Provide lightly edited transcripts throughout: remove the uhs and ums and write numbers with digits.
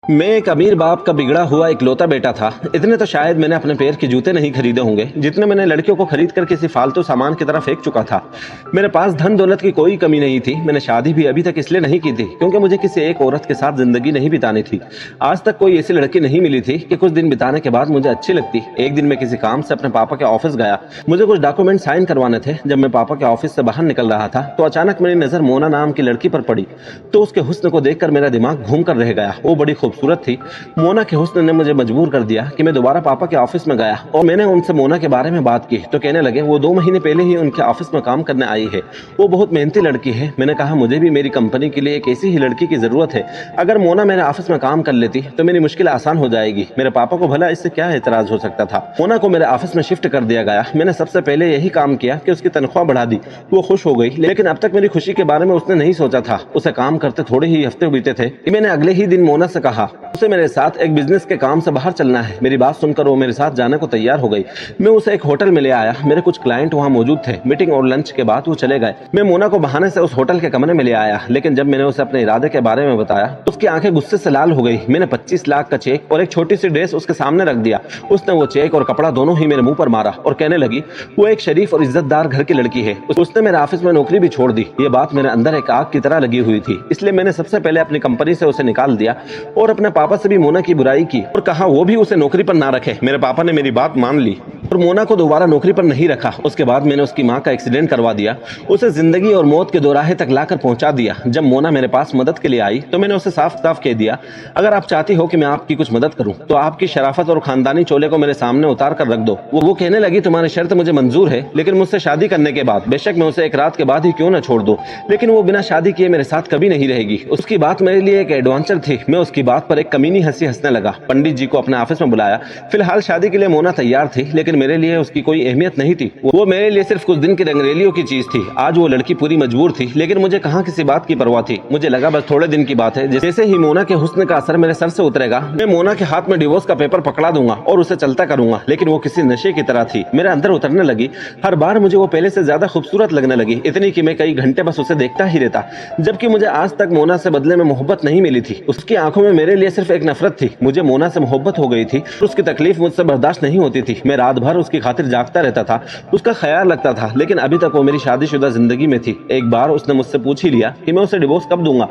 मैं एक अमीर बाप का बिगड़ा हुआ इकलौता बेटा था। इतने तो शायद मैंने अपने पैर के जूते नहीं खरीदे होंगे जितने मैंने लड़कियों को खरीद कर किसी फालतू सामान की तरह फेंक चुका था। मेरे पास धन दौलत की कोई कमी नहीं थी। मैंने शादी भी अभी तक इसलिए नहीं की थी क्योंकि मुझे किसी एक औरत के साथ जिंदगी नहीं बितानी थी। आज तक कोई ऐसी लड़की नहीं मिली थी कि कुछ दिन बिताने के बाद मुझे अच्छी लगती। एक दिन मैं किसी काम से अपने पापा के ऑफिस गया। मुझे कुछ डॉक्यूमेंट साइन करवाने थे। जब मैं पापा के ऑफिस से बाहर निकल रहा था तो अचानक मेरी नजर मोना नाम की लड़की पर पड़ी। तो उसके हुस्न को देखकर मेरा दिमाग घूम कर रह गया। वो बड़ी खूबसूरत थी। मोना के हुस्न ने मुझे मजबूर कर दिया कि मैं दोबारा पापा के ऑफिस में गया और मैंने उनसे मोना के बारे में बात की तो कहने लगे वो 2 महीने पहले ही उनके ऑफिस में काम करने आई है। वो बहुत मेहनती लड़की है। मैंने कहा मुझे भी मेरी कंपनी के लिए एक ऐसी ही लड़की की जरूरत है। अगर मोना मेरे ऑफिस में काम कर लेती तो मेरी मुश्किल आसान हो जाएगी। मेरे पापा को भला इससे क्या एतराज हो सकता था। मोना को मेरे ऑफिस में शिफ्ट कर दिया गया। मैंने सबसे पहले यही काम किया कि उसकी तनख्वाह बढ़ा दी। वो खुश हो गई, लेकिन अब तक मेरी खुशी के बारे में उसने नहीं सोचा था। उसे काम करते थोड़े ही हफ्ते बीते थे कि मैंने अगले ही दिन मोना से कहा उसे मेरे साथ एक बिजनेस के काम से बाहर चलना है। मेरी बात सुनकर वो मेरे साथ जाने को तैयार हो गई। मैं उसे एक होटल में ले आया। मेरे कुछ क्लाइंट वहां मौजूद थे। मीटिंग और लंच के बाद वो चले गए। मैं मोना को बहाने से उस होटल के कमरे में ले आया, लेकिन जब मैंने उसे अपने इरादे के बारे में बताया तो उसकी आंखें गुस्से से लाल हो गई। मैंने 25 लाख का चेक और एक छोटी सी ड्रेस उसके सामने रख दिया। उसने वो चेक और कपड़ा दोनों ही मेरे मुंह पर मारा और कहने लगी वो एक शरीफ और इज्जतदार घर की लड़की है। उसने मेरे ऑफिस में नौकरी भी छोड़ दी। ये बात मेरे अंदर एक आग की तरह लगी हुई थी। इसलिए मैंने सबसे पहले अपनी कंपनी से उसे निकाल दिया और अपने पापा से भी मोना की बुराई की और कहा वो भी उसे नौकरी पर ना रखे। मेरे पापा ने मेरी बात मान ली और मोना को दोबारा नौकरी पर नहीं रखा। उसके बाद मैंने उसकी माँ का एक्सीडेंट करवा दिया। उसे जिंदगी और मौत के दोराहे तक लाकर पहुंचा दिया। जब मोना मेरे पास मदद के लिए आई तो मैंने उसे साफ साफ कह दिया अगर आप चाहती हो कि मैं आपकी कुछ मदद करूं तो आपकी शराफत और खानदानी चोले को मेरे सामने उतार कर रख दो। वो कहने लगी तुम्हारी शर्त मुझे मंजूर है, लेकिन मुझसे शादी करने के बाद। बेशक मैं उसे एक रात के बाद ही क्यों न छोड़ दूं, लेकिन वो बिना शादी किए मेरे साथ कभी नहीं रहेगी। उसकी बात मेरे लिए एक एडवेंचर थी। मैं उसकी बात पर एक कमीनी हंसी हंसने लगा। पंडित जी को अपने ऑफिस में बुलाया। फिलहाल शादी के लिए मोना तैयार थी, लेकिन मेरे लिए उसकी कोई अहमियत नहीं थी। वो मेरे लिए सिर्फ कुछ दिन की रंगरेलियों की चीज थी। आज वो लड़की पूरी मजबूर थी, लेकिन मुझे कहाँ किसी बात की परवाह थी। मुझे लगा बस थोड़े दिन की बात है। जैसे ही मोना के हुस्न का असर मेरे सर से उतरेगा मैं मोना के हाथ में डिवोर्स का पेपर पकड़ा दूंगा और उसे चलता करूंगा। लेकिन वो किसी नशे की तरह थी, मेरे अंदर उतरने लगी। हर बार मुझे वो पहले से ज्यादा खूबसूरत लगने लगी, इतनी कि मैं कई घंटे बस उसे देखता ही रहता। जबकि मुझे आज तक मोना से बदले में मोहब्बत नहीं मिली थी। उसकी आंखों में मेरे लिए सिर्फ एक नफरत थी। मुझे मोना से मोहब्बत हो गई थी। उसकी तकलीफ मुझसे बर्दाश्त नहीं होती थी। मैं रात भर उसकी खातिर जागता रहता था, उसका ख्याल रखता था। लेकिन अभी तक वो मेरी शादीशुदा जिंदगी में थी। एक बार उसने मुझसे पूछ ही लिया कि मैं उसे डिवोर्स कब दूंगा,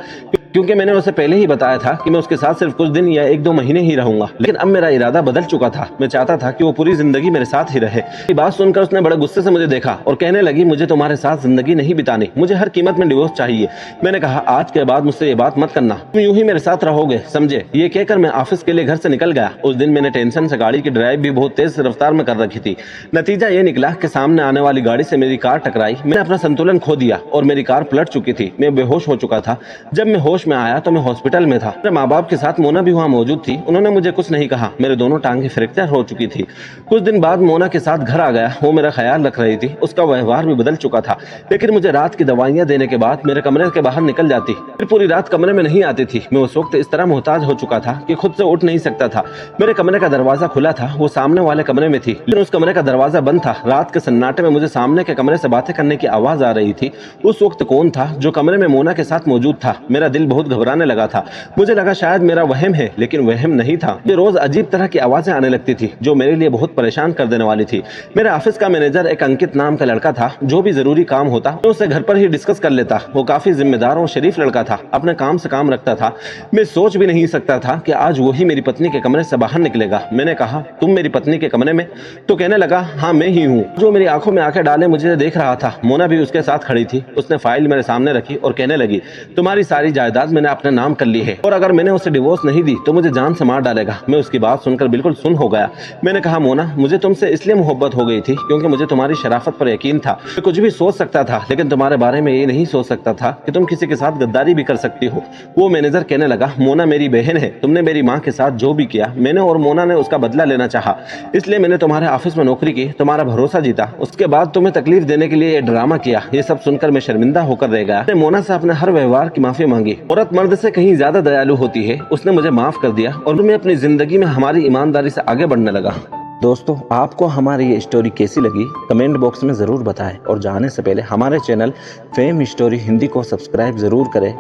क्योंकि मैंने उसे पहले ही बताया था कि मैं उसके साथ सिर्फ कुछ दिन या 1-2 महीने ही रहूंगा। लेकिन अब मेरा इरादा बदल चुका था। मैं चाहता था कि वो पूरी जिंदगी मेरे साथ ही रहे। ये बात सुनकर उसने बड़े गुस्से से मुझे देखा और कहने लगी मुझे तुम्हारे साथ जिंदगी नहीं बितानी, मुझे हर कीमत में डिवोर्स चाहिए। मैंने कहा आज के बाद मुझसे ये बात मत करना, तुम यूं ही मेरे साथ रहोगे, समझे। ये कहकर मैं ऑफिस के लिए घर से निकल गया। उस दिन मैंने टेंशन से गाड़ी की ड्राइव भी बहुत तेज रफ्तार में कर रखी थी। नतीजा ये निकला कि सामने आने वाली गाड़ी से मेरी कार टकराई। मैंने अपना संतुलन खो दिया और मेरी कार पलट चुकी थी। मैं बेहोश हो चुका था। जब मैं होश में आया तो मैं हॉस्पिटल में था। मेरे माँ बाप के साथ मोना भी वहाँ मौजूद थी। उन्होंने मुझे कुछ नहीं कहा। मेरे दोनों टांगे फ्रैक्चर हो चुकी थी। कुछ दिन बाद मोना के साथ घर आ गया। वो मेरा ख्याल रख रही थी। उसका व्यवहार भी बदल चुका था। लेकिन मुझे रात की दवाइयाँ देने के बाद मेरे कमरे के बाहर निकल जाती, फिर पूरी रात कमरे में नहीं आती थी। मैं उस वक्त इस तरह मोहताज हो चुका था कि खुद से उठ नहीं सकता था। मेरे कमरे का दरवाजा खुला था। वो सामने वाले कमरे में थी, लेकिन उस कमरे का दरवाजा बंद था। रात के सन्नाटे में मुझे सामने के कमरे से बातें करने की आवाज आ रही थी। उस वक्त कौन था जो कमरे में मोना के साथ मौजूद था? मेरा दिल बहुत घबराने लगा था। मुझे लगा शायद मेरा वहम है, लेकिन वहम नहीं था। ये रोज अजीब तरह की आवाजें आने लगती थी जो मेरे लिए बहुत परेशान कर देने वाली थी। मेरे ऑफिस का मैनेजर एक अंकित नाम का लड़का था। जो भी जरूरी काम होता मैं उससे घर पर ही डिस्कस कर लेता। वो काफी जिम्मेदार और शरीफ लड़का था, अपने काम से काम रखता था। मैं सोच भी नहीं सकता था कि आज वही मेरी पत्नी के कमरे से बाहर निकलेगा। मैंने कहा तुम मेरी पत्नी के कमरे में? तो कहने लगा हाँ मैं ही हूँ। जो मेरी आंखों में आंखें डाले मुझे देख रहा था। मोना भी उसके साथ खड़ी थी। उसने फाइल मेरे सामने रखी और कहने लगी तुम्हारी सारी जायदाद मैंने अपने नाम कर ली है और अगर मैंने उसे डिवोर्स नहीं दी तो मुझे जान से मार डालेगा। मैं उसकी बात सुनकर बिल्कुल सुन हो गया। मैंने कहा मोना मुझे तुमसे इसलिए मोहब्बत हो गई थी क्योंकि मुझे तुम्हारी शराफत पर यकीन था। मैं कुछ भी सोच सकता था, लेकिन तुम्हारे बारे में ये नहीं सोच सकता था कि तुम किसी के साथ गद्दारी भी कर सकती हो। वो मैनेजर कहने लगा मोना मेरी बहन है। तुमने मेरी माँ के साथ जो भी किया मैंने और मोना ने उसका बदला लेना चाहा, इसलिए मैंने तुम्हारे ऑफिस में नौकरी की, तुम्हारा भरोसा जीता। उसके बाद तुम्हें तकलीफ देने के लिए ये ड्रामा किया। ये सब सुनकर मैं शर्मिंदा होकर रह गया। मैंने मोना से अपने हर व्यवहार की माफी मांगी। औरत मर्द से कहीं ज्यादा दयालु होती है। उसने मुझे माफ कर दिया और मैं अपनी जिंदगी में हमारी ईमानदारी से आगे बढ़ने लगा। दोस्तों आपको हमारी ये स्टोरी कैसी लगी कमेंट बॉक्स में ज़रूर बताएं और जाने से पहले हमारे चैनल फेम स्टोरी हिंदी को सब्सक्राइब ज़रूर करें।